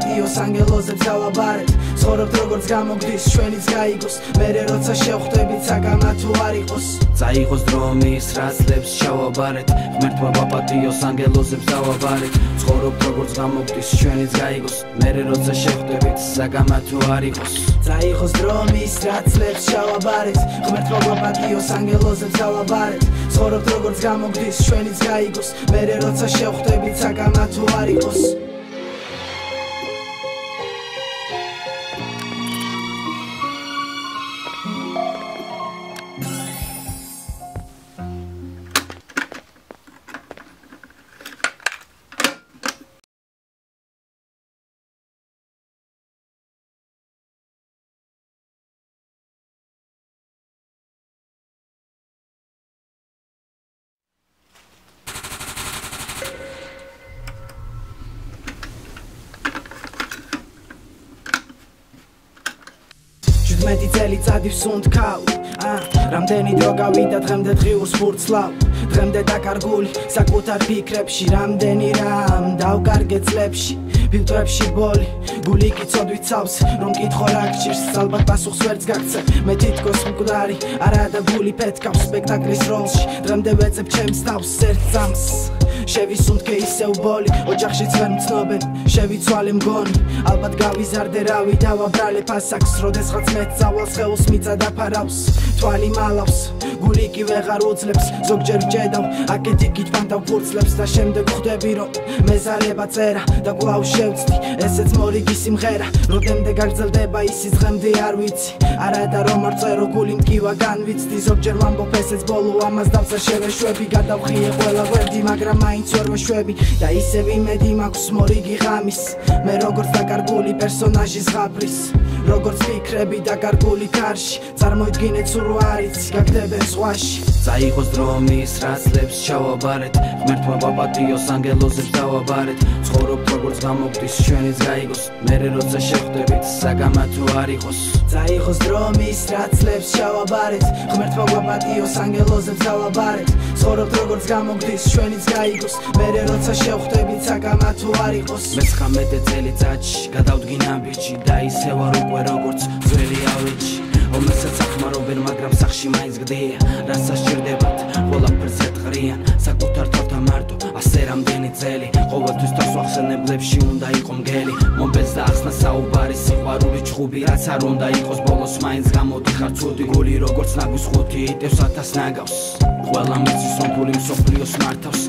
პატიოს ანგელოზებს დავაბარეთ ცხოვრობთ როგორც გამოგდის ჩვენიც გაიგოს მერე როცა შევხვდებით საგამა თუ არ იყოს წაიღოს დრომის რაცლებს ჩავაბარეთ ღმერთმა პატიოს ანგელოზებს დავაბარეთ ცხოვრობთ როგორც გამოგდის ჩვენიც გაიგოს მერე როცა შევხვდებით საგამა თუ არ იყოს წაიღოს დრომის რაცლებს ჩავაბარეთ ღმერთმა პატიოს ანგელოზებს დავაბარეთ ცხოვრობთ როგორც გამოგდის ჩვენიც გაიგოს მერე როცა შევხვდებით საგამა თუ არ იყოს მეტი წელიწადი ვსუნთქავ რამდენი დრო გავიდა დღემდე დღიურს ვურცლავ დღემდე დაკარგული საკუთარ ფიქრებში რამდენი რამ დავკარგე წლებში ფილტრებში ბოლი გული კი ცოდვით ცავს რომ კითხო რა გჭირს ალბათ პასუხს ვერც გაგცე მე თითქოს მკვდარი არა და გული პეთქავს სპექტაკლის როლში დღემდე ვეძებ ჩემს თავს ერთ წამს შევისუნთქე ისევ ბოლი ოჯახშიც ვერ მცნობენ შევიცვალე მგონი ალბათ გავიზარდე რავი დავაბრალე ფასაკს როდესღაც მეც წავალს ხელს მიწა დაფარავს თვალი მალავს გული კი ვეღარ უძლებს ზოგჯერ ვჭედავ აქეთ იქით ფანტავ ფურცლებს და შემდეგ ხვდები რომ მეზარება წერა და კვლავ შევწდი ესეც მორიგი სიმღერა როდემდე გაგრძელდება ისიც დღემდე არ ვიცი არა და რომ არ წერო გული მტკივა განვიცდი ზოგჯერ ვამბობ ესეც ბოლო ამას დავწერ შევეშვები გადავხიე ყველა გვერდი მაგრამ მაინც ვერ ვეშვები და ისევ იმედი მაქვს მორიგი ღამის მე როგორც დაკარგული პერსონაჟის ღაფრის როგორც ფიქრები დაკარგული კარში წარმოიდგინეთ სულ რო არიცი გაგდებენ ზღვაში წაიღოს დრომის რაცლებს ჩავაბარეთ ღმერთმა პატიოს ანგელოზებს დავაბარეთ ცხოვრობთ როგორც გამოგდის ჩვენიც გაიგოს მერე როცა შევხვდებით საგამა თუ არ იყოს წაიღოს დრომის რაცლებს ჩავაბარეთ ღმერთმა პატიოს ანგელოზებს დავაბარეთ ცხოვრობთ როგორც გამოგდის ჩვენიც გაიგოს მერე როცა შევხვდებით საგამა თუ არ იყოს მე-19 წელიწადში გადავდგინა ბიჭი და ისევ არ უკვე როგორც ძველი ავეჯი რომელსაც ახმარობენ მაგრამ სახში მაინც გდია რაც სასჭირდებათ ყველაფერს ეტყრიან საკუთარ თავთან მარტო ასე რამდენი წელი ყოველთვის თავს ახსენებლებში უნდა იყო მგელი მომბეს და ახსნა საუბარი სიყვარული ჩხუბი რაც არ უნდა იყოს ბოლოს მაინც გამოდიხარ ცუდი გული როგორც ნაგვის ხუთი იტევს 1000 ნაგავს ყველა მიწის სომფული მსოფლიოს მართავს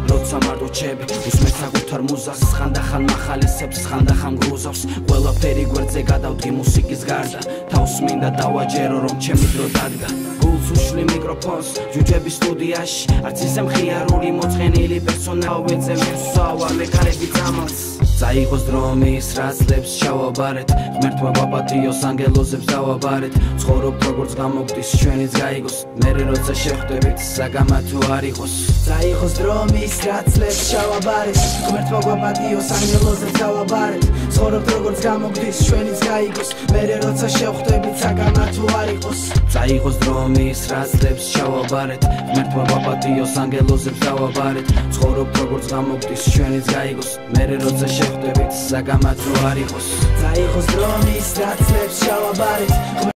როცა მარტო ჩები უსმენ საკუთარ მუზას ხანდახან მახალისებს ხანდახან გრუზავს ყველაფერი გვერდზე გადავდგი მუსიკის გარდა თავს მინდა დავაჯერო რომ ჩემი დრო დადგა გულს უშლი მიკროფონს ჯუჯების სტუდიაში არც ისე მხიარული მოწყენილი პერსონაჟი ვეძე მისვავარ ლეკარები წამალს წაიღოს დრომის რაცლებს ჩავაბარეთ ღმერთმა პატიოს ანგელოზებს დავაბარეთ ცხოვრობთ როგორც გამოგდის ჩვენიც გაიგოს მერე როცა შევხვდებით საგამა თუ არ იყოს წაიღოს დრომის რაცლებს ჩავაბარეთ ღმერთმა პატიოს ანგელოზებს დავაბარეთ ცხოვრობთ როგორც გამოგდის ჩვენიც გაიგოს მერე როცა შევხვდებით საგამა თუ არ იყოს წაიღოს დრომის რაცლებს ჩავაბარეთ ღმერთმა პატიოს ანგელოზებს დავაბარეთ ცხოვრობთ როგორც გამოგდის ჩვენიც გაიგოს მერე როცა შევხვდებით საგამა თუ არ იყოს წაიღოს დრომის რაცლებს ჩავაბარეთ